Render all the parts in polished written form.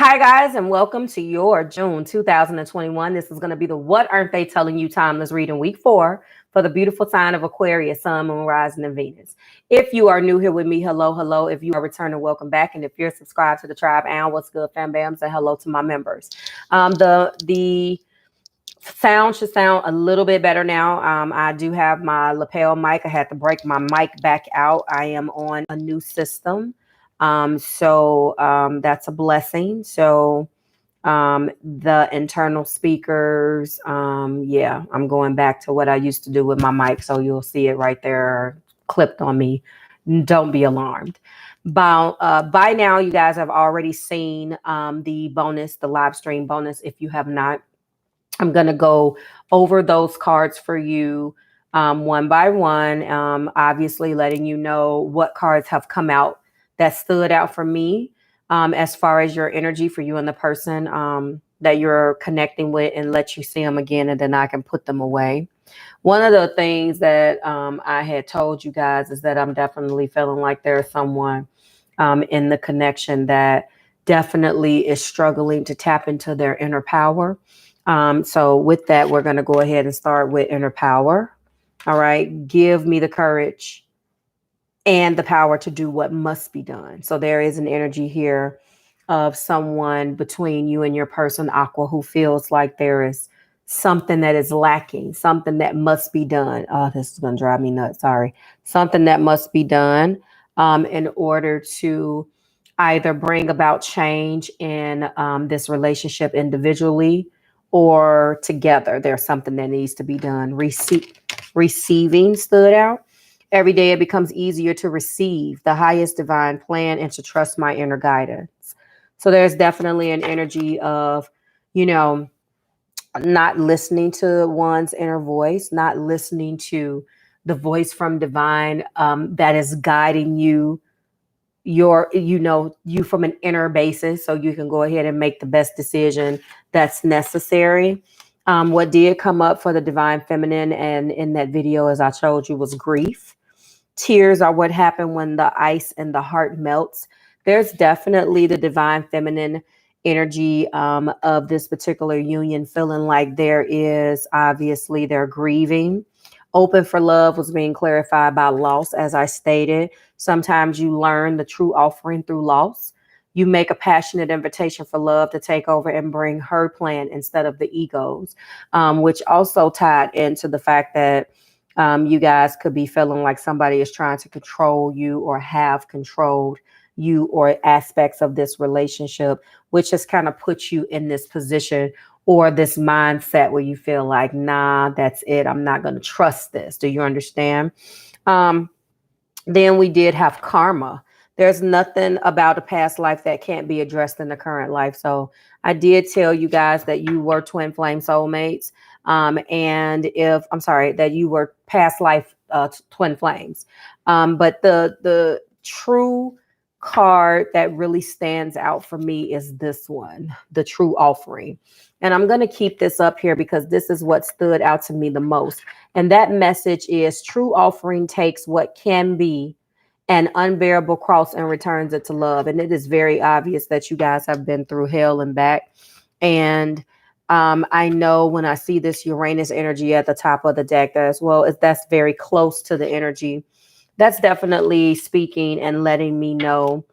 Hi, guys, and welcome to your June 2021. This is going to be the What Aren't They Telling You Timeless reading week 4 for the beautiful sign of Aquarius, Sun, Moon, Rising, and Venus. If you are new here with me, hello, hello. If you are returning, welcome back. And if you're subscribed to the tribe, and what's good, fam bam, say hello to my members. The sound should sound a little bit better now. I do have my lapel mic. I had to break my mic back out. I am on a new system. So that's a blessing. So the internal speakers, yeah, I'm going back to what I used to do with my mic. So you'll see it right there clipped on me. Don't be alarmed. By now, you guys have already seen the bonus, the live stream bonus. If you have not, I'm going to go over those cards for you one by one, obviously letting you know what cards have come out that stood out for me as far as your energy for you and the person that you're connecting with, and let you see them again, and then I can put them away. One of the things that I had told you guys is that I'm definitely feeling like there's someone in the connection that definitely is struggling to tap into their inner power. So with that, we're going to go ahead and start with inner power. All right. Give me the courage and the power to do what must be done. So there is an energy here of someone between you and your person, Aqua, who feels like there is something that is lacking, something that must be done. Oh, this is going to drive me nuts. Sorry. Something that must be done in order to either bring about change in this relationship individually or together. There's something that needs to be done. Receiving stood out. Every day it becomes easier to receive the highest divine plan and to trust my inner guidance. So there's definitely an energy of, not listening to one's inner voice, not listening to the voice from divine that is guiding you, you from an inner basis, so you can go ahead and make the best decision that's necessary. What did come up for the divine feminine and in that video, as I told you, was grief. Tears are what happen when the ice in the heart melts. There's definitely the divine feminine energy of this particular union, feeling like there is, obviously, they're grieving. Open for love was being clarified by loss, as I stated. Sometimes you learn the true offering through loss. You make a passionate invitation for love to take over and bring her plan instead of the egos, which also tied into the fact that you guys could be feeling like somebody is trying to control you or have controlled you or aspects of this relationship, which has kind of put you in this position or this mindset where you feel like, nah, that's it. I'm not going to trust this. Do you understand? Then we did have karma. There's nothing about a past life that can't be addressed in the current life. So I did tell you guys that you were twin flame soulmates. That you were past life twin flames. But the true card that really stands out for me is this one, the true offering. And I'm going to keep this up here because this is what stood out to me the most. And that message is true offering takes what can be an unbearable cross and returns it to love. And it is very obvious that you guys have been through hell and back. And I know when I see this Uranus energy at the top of the deck as well, that's very close to the energy. That's definitely speaking and letting me know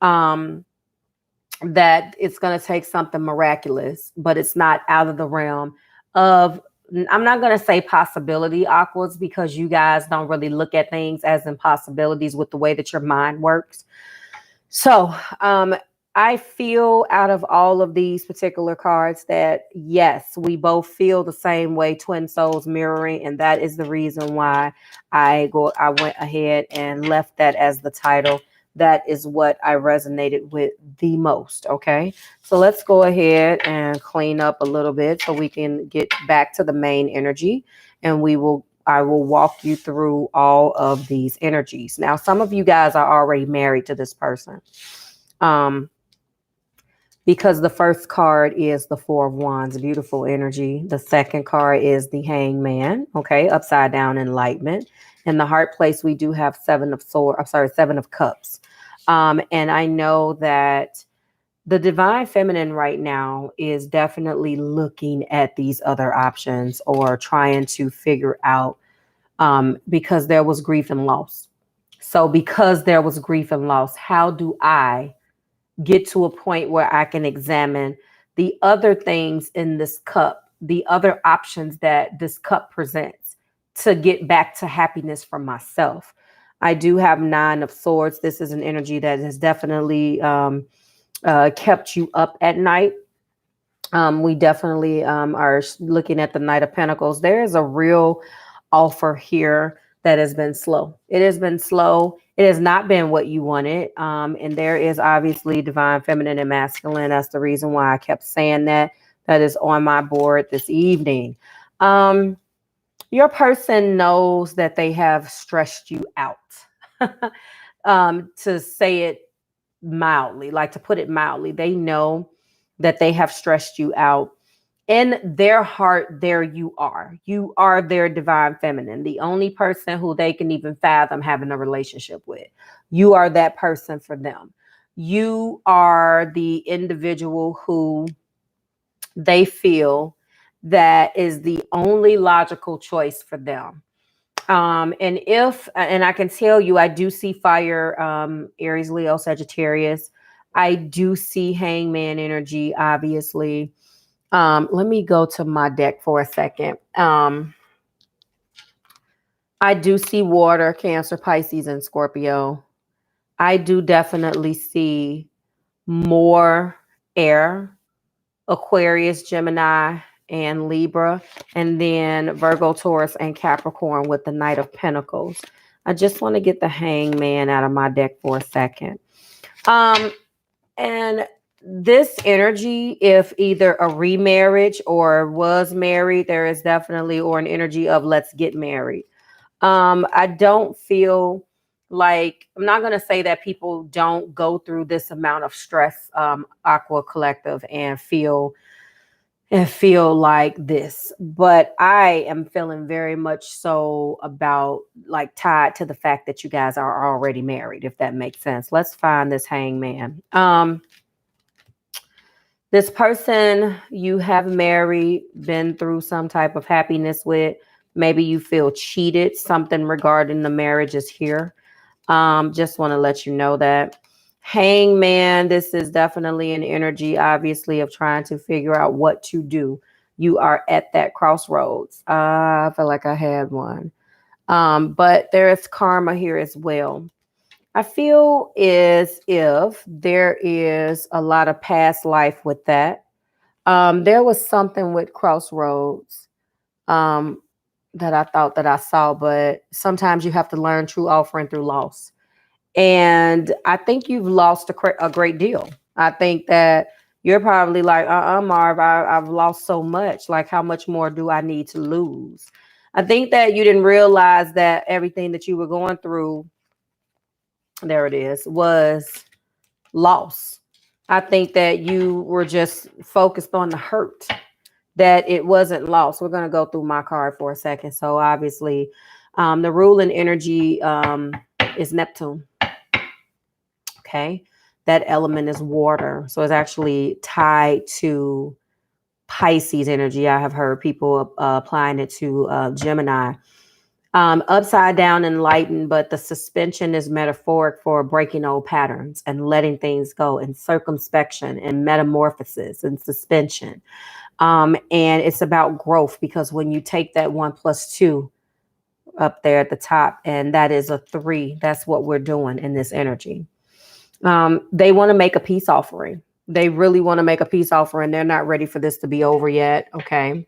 that it's going to take something miraculous, but it's not out of the realm of, I'm not going to say possibility, Aquas, because you guys don't really look at things as impossibilities with the way that your mind works. So I feel out of all of these particular cards that, yes, we both feel the same way, twin souls mirroring. And that is the reason why I went ahead and left that as the title. That is what I resonated with the most. Okay, so let's go ahead and clean up a little bit so we can get back to the main energy, and I will walk you through all of these energies. Now, some of you guys are already married to this person. Because the first card is the Four of Wands, beautiful energy. The second card is the Hangman, okay, upside down Enlightenment. In the heart place, we do have Seven of Cups. And I know that The divine feminine right now is definitely looking at these other options or trying to figure out, because there was grief and loss. So because there was grief and loss, how do I get to a point where I can examine the other things in this cup, the other options that this cup presents to get back to happiness for myself? I do have Nine of Swords. This is an energy that has definitely kept you up at night. We definitely are looking at the Knight of Pentacles. There is a real offer here that has been slow. It has been slow. It has not been what you wanted. And there is obviously divine feminine and masculine. That's the reason why I kept saying that. That is on my board this evening. Your person knows that they have stressed you out. To say it mildly, like to put it mildly, they know that they have stressed you out. In their heart, there you are. You are their divine feminine, the only person who they can even fathom having a relationship with. You are that person for them. You are the individual who they feel that is the only logical choice for them. And I can tell you, I do see fire, Aries, Leo, Sagittarius. I do see hangman energy, obviously. Let me go to my deck for a second. I do see water, Cancer, Pisces, and Scorpio. I do definitely see more air, Aquarius, Gemini, and Libra, and then Virgo, Taurus, and Capricorn with the Knight of Pentacles. I just want to get the hangman out of my deck for a second. And this energy, if either a remarriage or was married, there is definitely, or an energy of let's get married. I don't feel like, I'm not going to say that people don't go through this amount of stress, Aqua Collective, and feel like this, but I am feeling very much so about, like, tied to the fact that you guys are already married, if that makes sense. Let's find this hangman. This person you have married, been through some type of happiness with, maybe you feel cheated, something regarding the marriage is here. Just want to let you know that. Hangman, this is definitely an energy, obviously, of trying to figure out what to do. You are at that crossroads. I feel like I had one. But there is karma here as well. I feel as if there is a lot of past life with that. There was something with crossroads that I thought that I saw, but sometimes you have to learn true offering through loss. And I think you've lost a great deal. I think that you're probably like, Marv, I've lost so much. Like, how much more do I need to lose? I think that you didn't realize that everything that you were going through, there it is, was loss. I think that you were just focused on the hurt, that it wasn't lost. We're going to go through my card for a second. So obviously, the ruling energy is Neptune. Okay, that element is water, so it's actually tied to Pisces energy. I have heard people applying it to Gemini. Upside down, enlightened, but the suspension is metaphoric for breaking old patterns and letting things go, and circumspection and metamorphosis and suspension. And it's about growth, because when you take that 1 + 2 up there at the top, and that is a 3, that's what we're doing in this energy. They want to make a peace offering. They really want to make a peace offering. They're not ready for this to be over yet. Okay.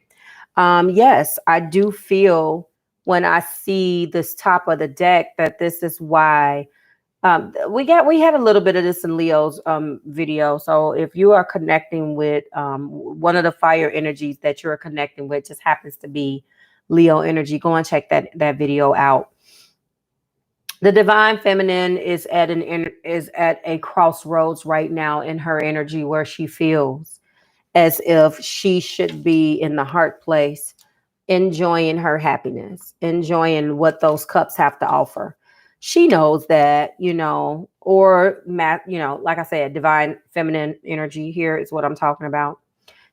Yes, I do feel when I see this top of the deck that this is why we had a little bit of this in Leo's video. So if you are connecting with one of the fire energies that you're connecting with, just happens to be Leo energy, go and check that video out. The divine feminine is at a crossroads right now in her energy, where she feels as if she should be in the heart place, enjoying her happiness, enjoying what those cups have to offer. She knows that, or like I said, divine feminine energy here is what I'm talking about.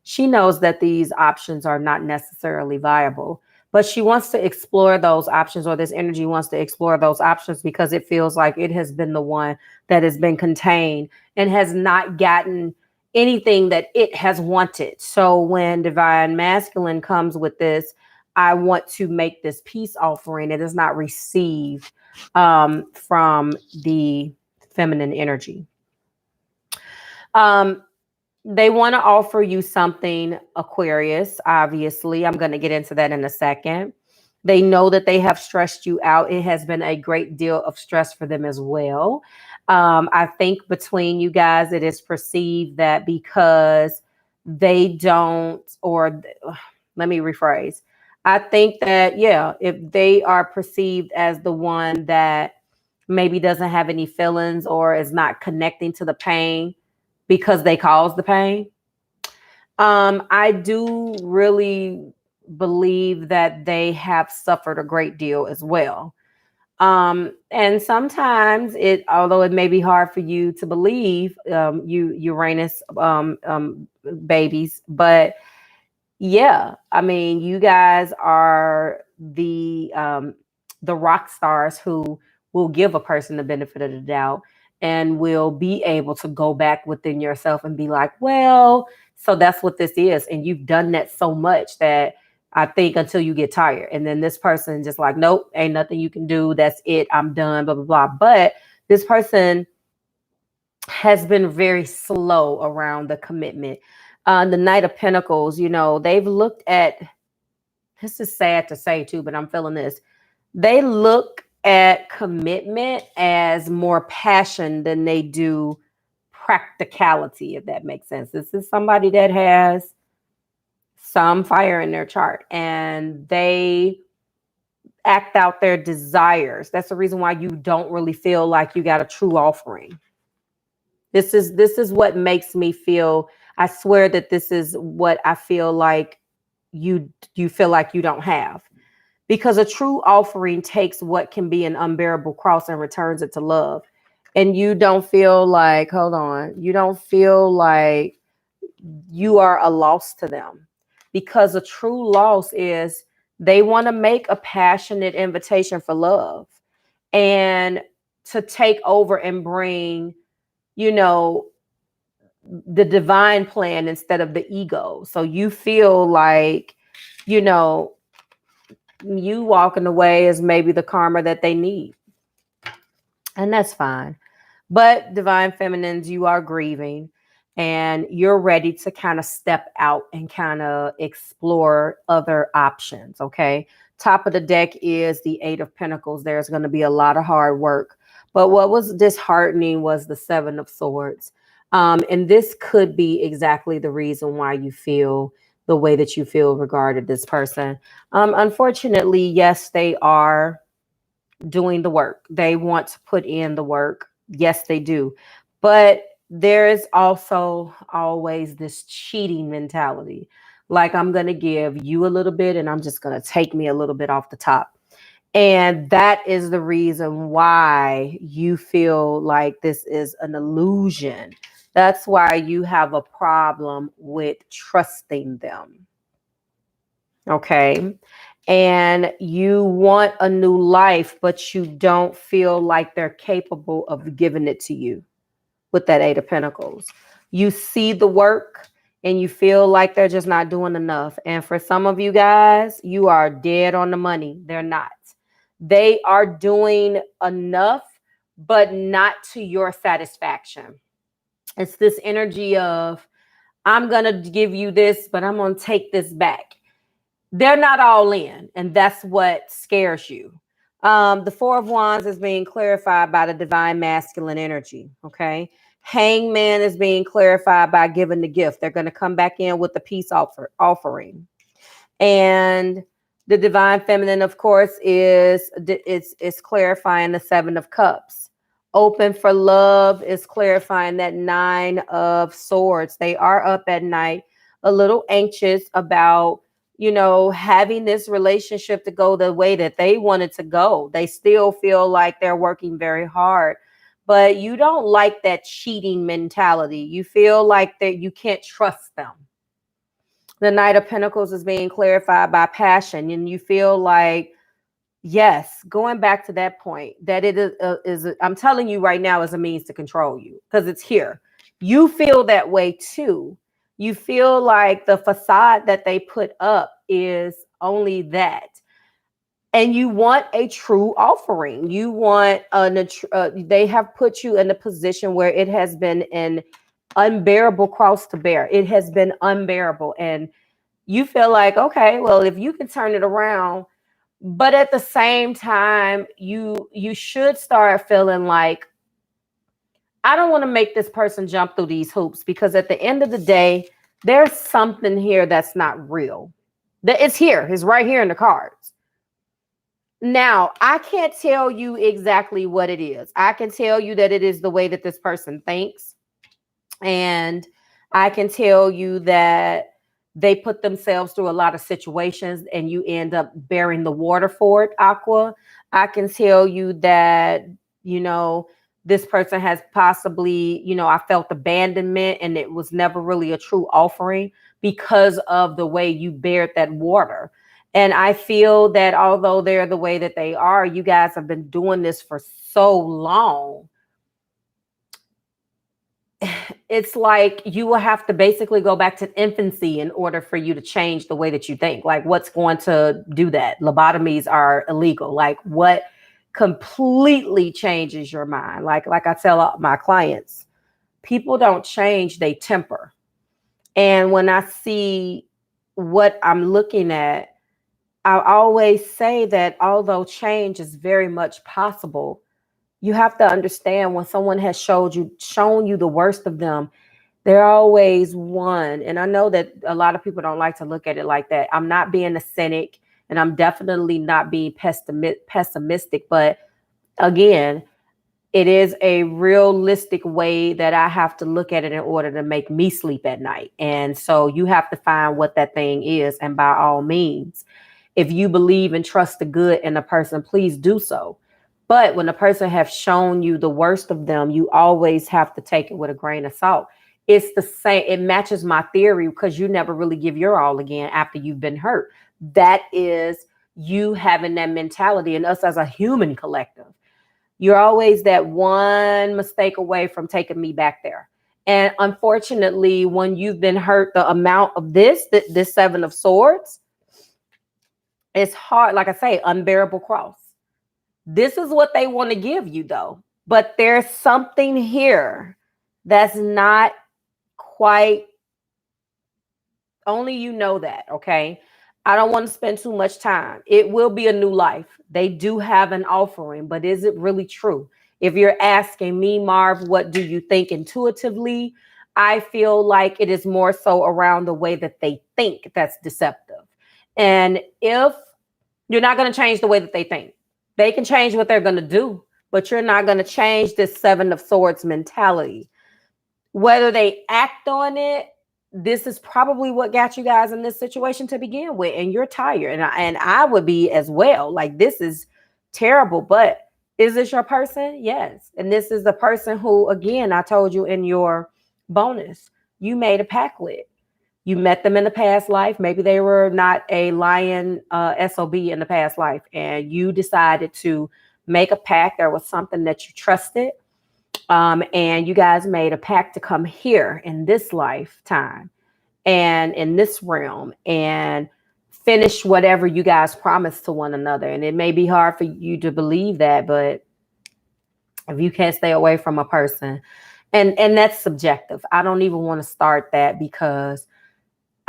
She knows that these options are not necessarily viable, but she wants to explore those options, or this energy wants to explore those options because it feels like it has been the one that has been contained and has not gotten anything that it has wanted. So when divine masculine comes with this, I want to make this peace offering. It is not received from the feminine energy. They want to offer you something, Aquarius, obviously. I'm going to get into that in a second. They know that they have stressed you out. It has been a great deal of stress for them as well. I think between you guys, it is perceived that because they don't, or let me rephrase. I think that, yeah, if they are perceived as the one that maybe doesn't have any feelings or is not connecting to the pain because they caused the pain, I do really believe that they have suffered a great deal as well. And sometimes although it may be hard for you to believe, you Uranus babies, but yeah, I mean, you guys are the rock stars who will give a person the benefit of the doubt and will be able to go back within yourself and be like, well, so that's what this is. And you've done that so much that I think until you get tired. And then this person just like, nope, ain't nothing you can do. That's it. I'm done, blah, blah, blah. But this person has been very slow around the commitment. The Knight of Pentacles, they've looked at, this is sad to say too, but I'm feeling this. They look at commitment as more passion than they do practicality, if that makes sense. This is somebody that has some fire in their chart and they act out their desires. That's the reason why you don't really feel like you got a true offering. This is what makes me feel, I swear that this is what I feel like you feel like you don't have. Because a true offering takes what can be an unbearable cross and returns it to love. And you don't feel like, hold on, you don't feel like you are a loss to them. Because a true loss is they want to make a passionate invitation for love and to take over and bring, the divine plan instead of the ego. So you feel like, you walking away is maybe the karma that they need. And that's fine. But divine feminines, you are grieving and you're ready to kind of step out and kind of explore other options. Okay. Top of the deck is the Eight of Pentacles. There's going to be a lot of hard work. But what was disheartening was the Seven of Swords. And this could be exactly the reason why you feel the way that you feel regarding this person. Unfortunately, yes, they are doing the work. They want to put in the work. Yes, they do. But there is also always this cheating mentality. Like, I'm going to give you a little bit and I'm just going to take me a little bit off the top. And that is the reason why you feel like this is an illusion. That's why you have a problem with trusting them. Okay. And you want a new life, but you don't feel like they're capable of giving it to you with that Eight of Pentacles. You see the work and you feel like they're just not doing enough. And for some of you guys, you are dead on the money. They're not. They are doing enough, but not to your satisfaction. It's this energy of, I'm going to give you this, but I'm going to take this back. They're not all in, and that's what scares you. The Four of Wands is being clarified by the divine masculine energy, okay? Hangman is being clarified by giving the gift. They're going to come back in with the peace offering. And the divine feminine, of course, is clarifying the Seven of Cups. Open for love is clarifying that Nine of Swords. They are up at night, a little anxious about you know, having this relationship to go the way that they want it to go. They still feel like they're working very hard, but you don't like that cheating mentality. You feel like that you can't trust them. The Knight of Pentacles is being clarified by passion, and you feel like, yes, going back to that point, that it is I'm telling you right now, is a means to control you because it's here. You feel that way too. You feel like the facade that they put up is only that. And you want a true offering. You want they have put you in a position where it has been an unbearable cross to bear. It has been unbearable. And you feel like, okay, well, if you can turn it around, but at the same time, you should start feeling like, I don't want to make this person jump through these hoops, because at the end of the day, there's something here that's not real. That it's here. It's right here in the cards. Now, I can't tell you exactly what it is. I can tell you that it is the way that this person thinks. And I can tell you that they put themselves through a lot of situations and you end up bearing the water for it, Aqua. I can tell you that, you know, this person has possibly, you know, I felt abandonment and it was never really a true offering because of the way you bared that water. And I feel that although they're the way that they are, you guys have been doing this for so long. It's like you will have to basically go back to infancy in order for you to change the way that you think. Like, what's going to do that? Lobotomies are illegal. Like, what completely changes your mind? Like I tell my clients, people don't change, they temper. And when I see what I'm looking at, I always say that although change is very much possible, you have to understand when someone has shown you the worst of them, they're always one. And I know that a lot of people don't like to look at it like that. I'm not being a cynic, and I'm definitely not being pessimistic. But again, it is a realistic way that I have to look at it in order to make me sleep at night. And so you have to find what that thing is. And by all means, if you believe and trust the good in a person, please do so. But when a person has shown you the worst of them, you always have to take it with a grain of salt. It's the same. It matches my theory because you never really give your all again after you've been hurt. That is you having that mentality, and us as a human collective. You're always that one mistake away from taking me back there. And unfortunately, when you've been hurt the amount of this Seven of Swords, it's hard. Like I say, unbearable cross. This is what they want to give you, though. But there's something here that's not quite, only you know that, okay? I don't want to spend too much time. It will be a new life. They do have an offering, but is it really true? If you're asking me, Marv, what do you think intuitively? I feel like it is more so around the way that they think that's deceptive. And if you're not going to change the way that they think, they can change what they're going to do, but you're not going to change this Seven of Swords mentality. Whether they act on it, this is probably what got you guys in this situation to begin with, and you're tired, and I would be as well. Like, this is terrible, but is this your person? Yes. And this is the person who, again, I told you in your bonus, you made a pact with. You met them in the past life. Maybe they were not a lion SOB in the past life, and you decided to make a pact. There was something that you trusted, and you guys made a pact to come here in this lifetime and in this realm and finish whatever you guys promised to one another. And it may be hard for you to believe that, but if you can't stay away from a person, and that's subjective. I don't even want to start that, because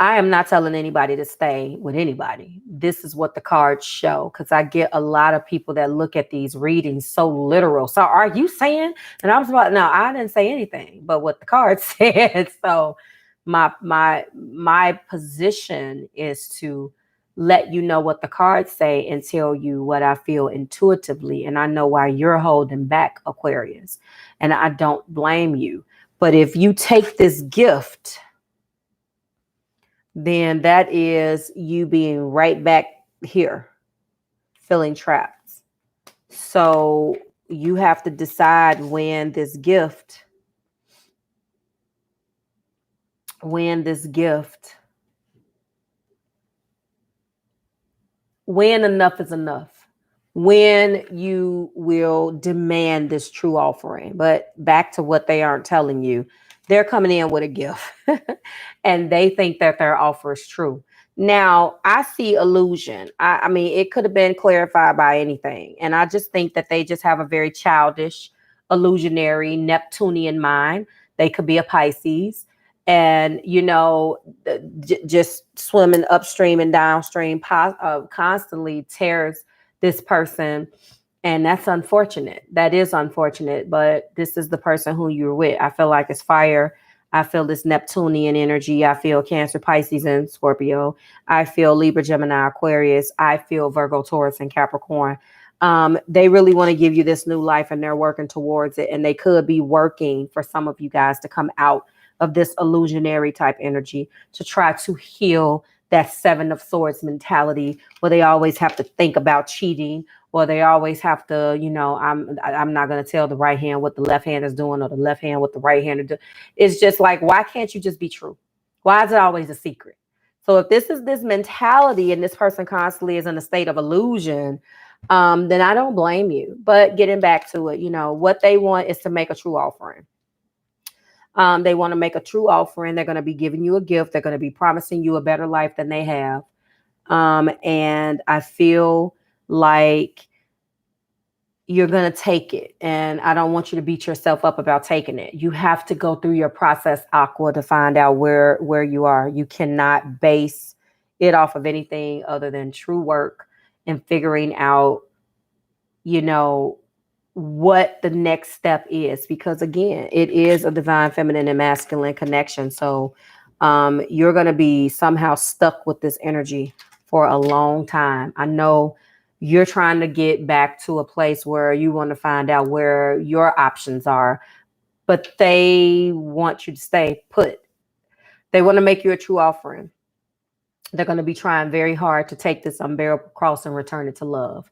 I am not telling anybody to stay with anybody. This is what the cards show, because I get a lot of people that look at these readings so literal. So are you saying? And I was about, no, I didn't say anything but what the cards said. So my position is to let you know what the cards say and tell you what I feel intuitively. And I know why you're holding back, Aquarius. And I don't blame you. But if you take this gift, then that is you being right back here, feeling trapped. So you have to decide when this gift, when enough is enough, when you will demand this true offering. But back to what they aren't telling you, they're coming in with a gift and they think that their offer is true. Now, I see illusion. I mean, it could have been clarified by anything. And I just think that they just have a very childish, illusionary, Neptunian mind. They could be a Pisces. And, you know, just swimming upstream and downstream constantly tears this person. And that's unfortunate. That is unfortunate. But this is the person who you're with. I feel like it's fire. I feel this Neptunian energy. I feel Cancer, Pisces, and Scorpio. I feel Libra, Gemini, Aquarius. I feel Virgo, Taurus, and Capricorn. They really want to give you this new life and they're working towards it. And they could be working for some of you guys to come out of this illusionary type energy to try to heal that Seven of Swords mentality where they always have to think about cheating, or they always have to, you know, I'm not going to tell the right hand what the left hand is doing or the left hand what the right hand is doing. It's just like, why can't you just be true? Why is it always a secret? So if this is this mentality and this person constantly is in a state of illusion, then I don't blame you. But getting back to it, you know, what they want is to make a true offering. They want to make a true offering. They're going to be giving you a gift. They're going to be promising you a better life than they have. And I feel like you're going to take it. And I don't want you to beat yourself up about taking it. You have to go through your process, Aqua, to find out where you are. You cannot base it off of anything other than true work and figuring out, you know, what the next step is, because again, it is a divine feminine and masculine connection. So you're going to be somehow stuck with this energy for a long time. I know you're trying to get back to a place where you want to find out where your options are, but they want you to stay put. They want to make you a true offering. They're going to be trying very hard to take this unbearable cross and return it to love.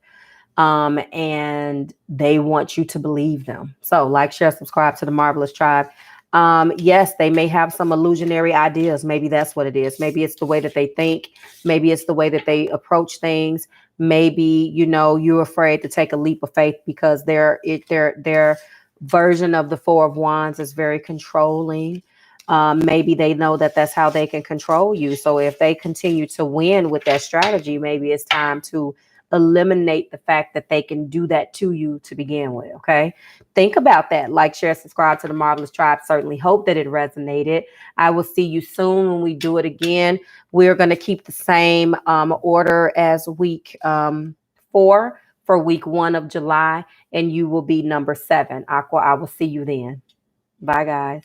And they want you to believe them. So like, share, subscribe to the Marvelous Tribe. Yes, they may have some illusionary ideas. Maybe that's what it is. Maybe it's the way that they think. Maybe it's the way that they approach things. Maybe, you know, you're afraid to take a leap of faith because their version of the Four of Wands is very controlling. Maybe they know that that's how they can control you. So if they continue to win with that strategy, maybe it's time to eliminate the fact that they can do that to you to begin with. Okay. Think about that. Like, share, subscribe to the Marvelous Tribe. Certainly hope that it resonated. I will see you soon when we do it again. We're going to keep the same order as week 4 for week 1 of July, and you will be number 7. Aqua, I will see you then. Bye, guys.